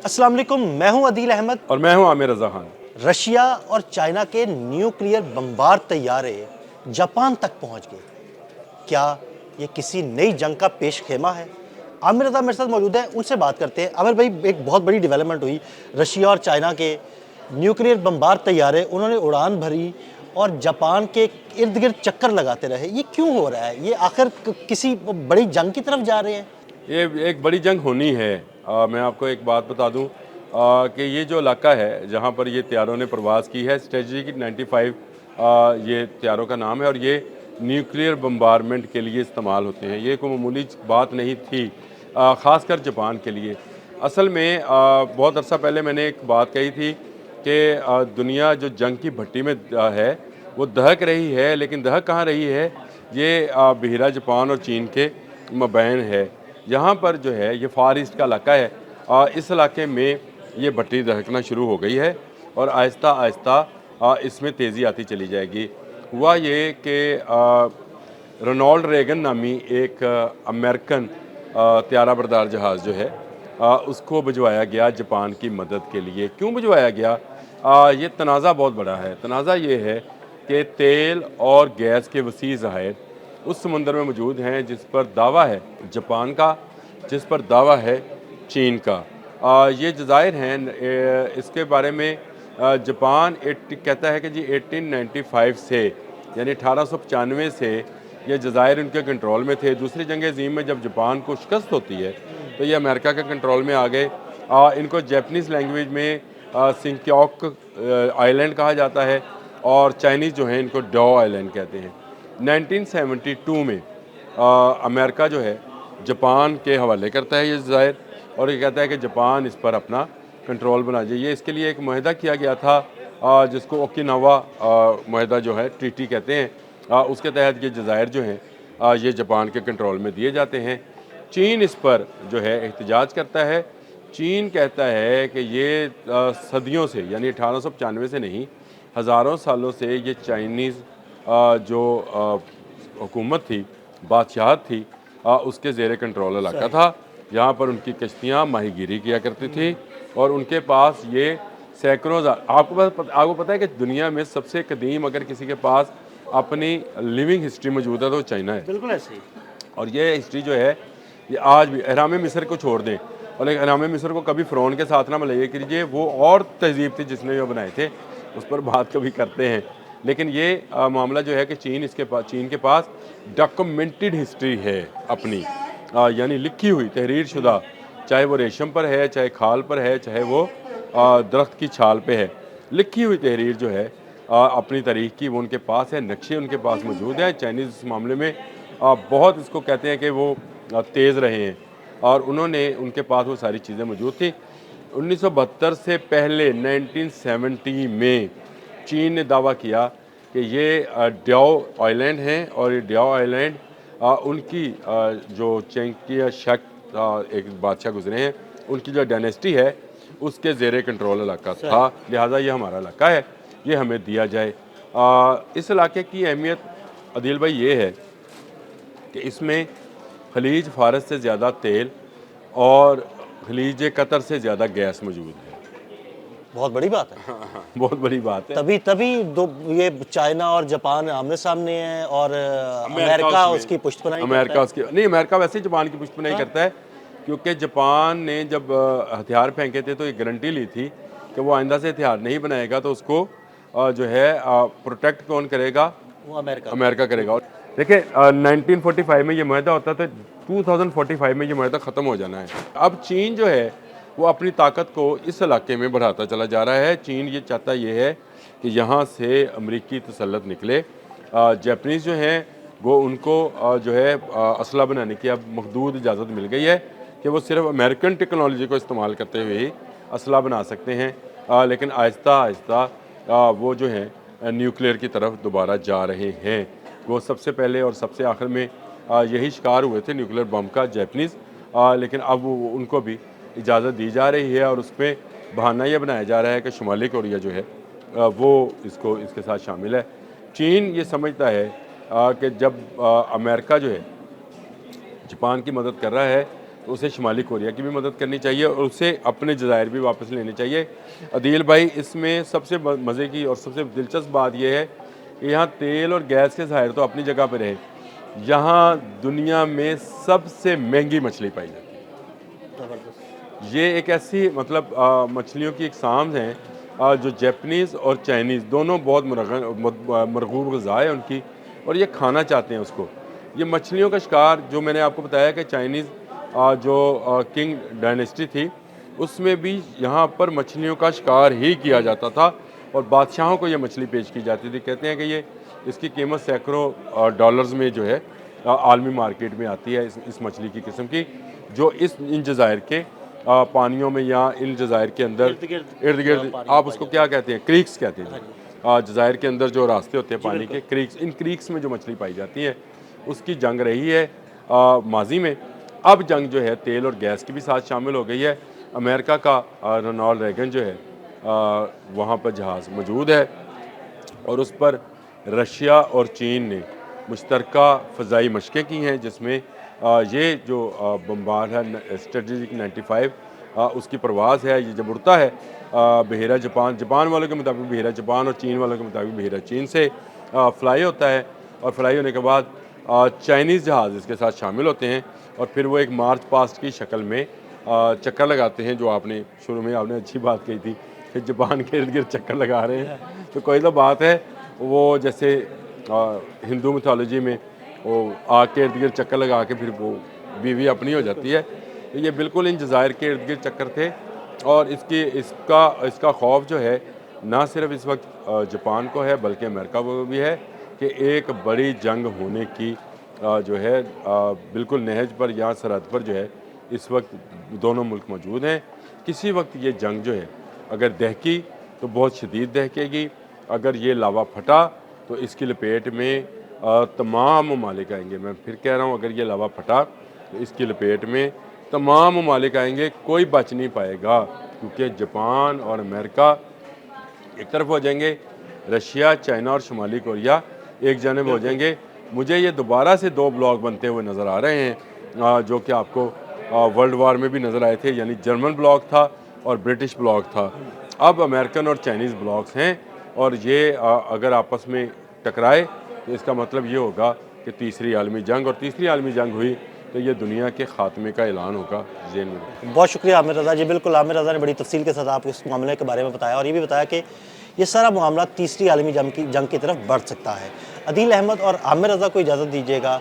अस्सलाम वालेकुम, मैं हूं अदील अहमद। और मैं हूं आमिर रजा खान। रशिया और चाइना के न्यूक्लियर बमबार तैयारे जापान तक पहुंच गए। क्या ये किसी नई जंग का पेश खेमा है? आमिर रजा मेरे साथ मौजूद है, उनसे बात करते हैं। आमिर भाई, एक बहुत बड़ी डेवलपमेंट हुई। रशिया और चाइना के न्यूक्लियर बमबार तैयारे उन्होंने उड़ान भरी और जापान के इर्द गिर्द चक्कर लगाते रहे। ये क्यों हो रहा है? ये आखिर किसी बड़ी जंग की तरफ जा रहे हैं? ये एक बड़ी जंग होनी है। मैं आपको एक बात बता दूं कि ये जो इलाका है जहां पर ये त्यारों ने प्रवास की है, स्ट्रेटजिक 95 ये त्यारों का नाम है और ये न्यूक्लियर बम्बारमेंट के लिए इस्तेमाल होते हैं। ये कोई मामूली बात नहीं थी, ख़ासकर जापान के लिए। असल में बहुत अरसा पहले मैंने एक बात कही थी कि दुनिया जो जंग की भट्टी में है वो दहक रही है, लेकिन दहक कहाँ रही है, ये बहिरा जापान और चीन के मबैन है। यहाँ पर जो है ये फार ईस्ट का इलाका है। इस इलाके में ये भट्टी दहकना शुरू हो गई है और आहिस्ता आहिस्ता इसमें तेज़ी आती चली जाएगी। हुआ ये कि रोनाल्ड रेगन नामी एक अमेरिकन त्यारा बरदार जहाज़ जो है उसको भिजवाया गया जापान की मदद के लिए। क्यों भिजवाया गया? ये तनाज़ा बहुत बड़ा है। तनाज़ा ये है कि तेल और गैस के वसी ज़खायर उस समुंदर में मौजूद हैं जिस पर दावा है जापान का, जिस पर दावा है चीन का। ये जज़ायर हैं, इसके बारे में जापान कहता है कि जी 1895 से यानी 1895 से ये जज़ायर उनके कंट्रोल में थे। दूसरी जंग अज़ीम में जब जापान को शिकस्त होती है तो ये अमेरिका के कंट्रोल में आ गए। इनको जापानीज़ लैंग्वेज में सिंक्योक आइलैंड कहा जाता है और चाइनीज़ जो हैं इनको डो आइलैंड कहते हैं। 1972 में अमेरिका जो है जापान के हवाले करता है ये जज़ायर और ये कहता है कि जापान इस पर अपना कंट्रोल बना जाइए। इसके लिए एक मुआहदा किया गया था जिसको ओकिनावा मुआहदा जो है ट्रीटी कहते हैं। उसके तहत ये जज़ायर जो हैं ये जापान के कंट्रोल में दिए जाते हैं। चीन इस पर जो है एहतजाज करता है। चीन कहता है कि ये सदियों से यानी 1895 से नहीं, हज़ारों सालों से ये चाइनीज़ जो हुकूमत थी, बादशाहत थी, उसके ज़ेर कंट्रोल इलाका था। यहाँ पर उनकी कश्तियाँ माहीगीरी किया करती थी और उनके पास ये सैकड़ों आपको पता है कि दुनिया में सबसे कदीम अगर किसी के पास अपनी लिविंग हिस्ट्री मौजूद है तो चाइना है। बिल्कुल ऐसे ही। और ये हिस्ट्री जो है ये आज भी अहराम मिस्र को छोड़ दें और एक अहराम मिस्र को कभी फ़िरौन के साथ ना मिलाइए कीजिए, वो और तहजीब थी जिसने वो बनाए थे, उस पर बात कभी करते हैं। लेकिन ये मामला जो है कि चीन के पास डॉक्यूमेंटेड हिस्ट्री है अपनी, यानी लिखी हुई तहरीर शुदा, चाहे वो रेशम पर है, चाहे खाल पर है, चाहे वो दरख्त की छाल पे है, लिखी हुई तहरीर जो है अपनी तारीख की वो उनके पास है, नक्शे उनके पास मौजूद हैं। चाइनीज़ इस मामले में बहुत इसको कहते हैं कि वो तेज़ रहे हैं और उन्होंने उनके पास वो सारी चीज़ें मौजूद थी। 1972 से पहले 1970 में चीन ने दावा किया कि ये ड्याओ आइलैंड हैं और ये ड्याओ आइलैंड उनकी जो चेंकिया शक एक बादशाह गुजरे हैं उनकी जो डायनेस्टी है उसके ज़ेरे कंट्रोल इलाका था, लिहाजा ये हमारा इलाका है, ये हमें दिया जाए। इस इलाके की अहमियत अदील भाई ये है कि इसमें खलीज फारस से ज़्यादा तेल और खलीज कतर से ज़्यादा गैस मौजूद है। बहुत बड़ी बात है। बहुत बड़ी बात है। तभी तभी दो ये चाइना और जापान आमने सामने हैं और अमेरिका उसकी पुष्टपनाही करता है। अमेरिका वैसे ही जापान की पुष्टपनाही करता है क्योंकि जापान ने जब हथियार फेंके थे तो ये गारंटी ली थी कि वो आइंदा से हथियार नहीं बनाएगा, तो उसको जो है प्रोटेक्ट कौन करेगा? वो अमेरिका करेगा। देखिए 1945 में ये मुआहदा होता था, 2045 में ये मुआहदा ख़त्म हो जाना है। अब चीन जो है वो अपनी ताकत को इस इलाके में बढ़ाता चला जा रहा है। चीन ये चाहता ये है कि यहाँ से अमरीकी तसल्लुत निकले। जापानीज़ जो हैं वो उनको जो है असला बनाने की अब महदूद इजाज़त मिल गई है कि वो सिर्फ अमेरिकन टेक्नोलॉजी को इस्तेमाल करते हुए ही असला बना सकते हैं। लेकिन आहिस्ता आहिस्ता वो जो हैं न्यूक्लियर की तरफ दोबारा जा रहे हैं। वो सबसे पहले और सबसे आखिर में यही शिकार हुए थे न्यूक्लियर बम का जापानीज़, लेकिन अब वो उनको भी इजाज़त दी जा रही है और उसमें बहाना ये बनाया जा रहा है कि शुमाली कोरिया जो है वो इसके साथ शामिल है। चीन ये समझता है कि जब अमेरिका जो है जापान की मदद कर रहा है तो उसे शुमाली कोरिया की भी मदद करनी चाहिए और उसे अपने जज़ायर भी वापस लेने चाहिए। अदील भाई, इसमें सबसे मज़े की और सबसे दिलचस्प बात यह है कि यहाँ तेल और गैस के ज़ाहिर तो अपनी जगह पर रहे, यहाँ दुनिया में सबसे महंगी मछली पाई जाती है। ये एक ऐसी मतलब मछलियों की इकसाम है जो जापानीज़ और चाइनीज़ दोनों बहुत मरगूब ग़िज़ा है उनकी, और ये खाना चाहते हैं उसको। ये मछलियों का शिकार, जो मैंने आपको बताया कि चाइनीज़ जो किंग डायनेस्टी थी, उसमें भी यहाँ पर मछलियों का शिकार ही किया जाता था और बादशाहों को ये मछली पेश की जाती थी। कहते हैं कि ये इसकी कीमत सैकड़ों डॉलर्स में जो है आलमी मार्केट में आती है इस मछली की किस्म की, जो इन जज़ायर के पानियों में या इन जज़ायर के अंदर इर्द गिर्द, आप उसको क्या कहते हैं, क्रीक्स कहते हैं। जज़ायर के अंदर जो रास्ते होते हैं पानी के, क्रीक्स, इन क्रीक्स में जो मछली पाई जाती है उसकी जंग रही है माजी में। अब जंग जो है तेल और गैस की भी साथ शामिल हो गई है। अमेरिका का रोनाल्ड रेगन जो है वहाँ पर जहाज़ मौजूद है और उस पर रशिया और चीन ने मुश्तरका फ़ज़ाई मशक़ें की हैं, जिसमें ये जो बम्बार है स्ट्रेटेजिक 95 उसकी परवाज़ है। ये जब उड़ता है बहेरा जापान वालों के मुताबिक बहेरा जापान और चीन वालों के मुताबिक बहेरा चीन से फ्लाई होता है, और फ्लाई होने के बाद चाइनीज़ जहाज़ इसके साथ शामिल होते हैं और फिर वो एक मार्च पास्ट की शक्ल में चक्कर लगाते हैं। जो आपने शुरू में आपने अच्छी बात कही थी कि जापान के इर्द गिर्द चक्कर लगा रहे हैं, तो कोई तो बात है। वो जैसे हिंदू मिथोलॉजी में वो आग के इर्द गिर्द चक्कर लगा के फिर वो बीवी अपनी हो जाती है, तो ये बिल्कुल इन जज़ायर के इर्द गिर्द चक्कर थे। और इसका खौफ जो है ना सिर्फ इस वक्त जापान को है बल्कि अमेरिका को भी है कि एक बड़ी जंग होने की जो है बिल्कुल नहज पर या सरहद पर जो है इस वक्त दोनों मुल्क मौजूद हैं। किसी वक्त ये जंग जो है अगर दहकी तो बहुत शदीद दहकेगी, अगर ये लावा फटा तो इसकी लपेट में तमाम ममालिक आएंगे। मैं फिर कह रहा हूँ, अगर ये लावा फटा तो इसकी लपेट में तमाम ममालिक आएंगे, कोई बच नहीं पाएगा, क्योंकि जापान और अमेरिका एक तरफ हो जाएंगे, रशिया, चाइना और शुमाली कोरिया एक जानब हो जाएंगे। मुझे ये दोबारा से दो ब्लॉक बनते हुए नज़र आ रहे हैं जो कि आपको वर्ल्ड वार में भी नज़र आए थे, यानी जर्मन ब्लॉक था और ब्रिटिश ब्लॉक था। अब अमेरिकन और चाइनीज़ ब्लॉक्स हैं और ये अगर आपस में टकराए तो इसका मतलब ये होगा कि तीसरी आलमी जंग, और तीसरी आलमी जंग हुई तो ये दुनिया के ख़ात्मे का ऐलान होगा। ज़हन में बहुत शुक्रिया आमिर रज़ा जी। बिल्कुल, आमिर रज़ा ने बड़ी तफसील के साथ आपको इस मामले के बारे में बताया और ये भी बताया कि ये सारा मामला तीसरी आलमी जंग की तरफ बढ़ सकता है। अदील अहमद और आमिर रज़ा को इजाज़त दीजिएगा।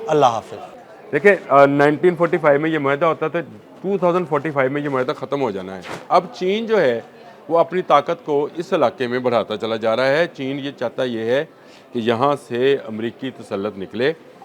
अल्लाह हाफ़िज़। देखिए 1945 में ये माहदा होता था, 2045 में ये माहदा ख़त्म हो जाना है। अब चीन जो है वो अपनी ताकत को इस इलाके में बढ़ाता चला जा रहा है। चीन ये चाहता ये है कि यहाँ से अमरीकी तसल्लुत निकले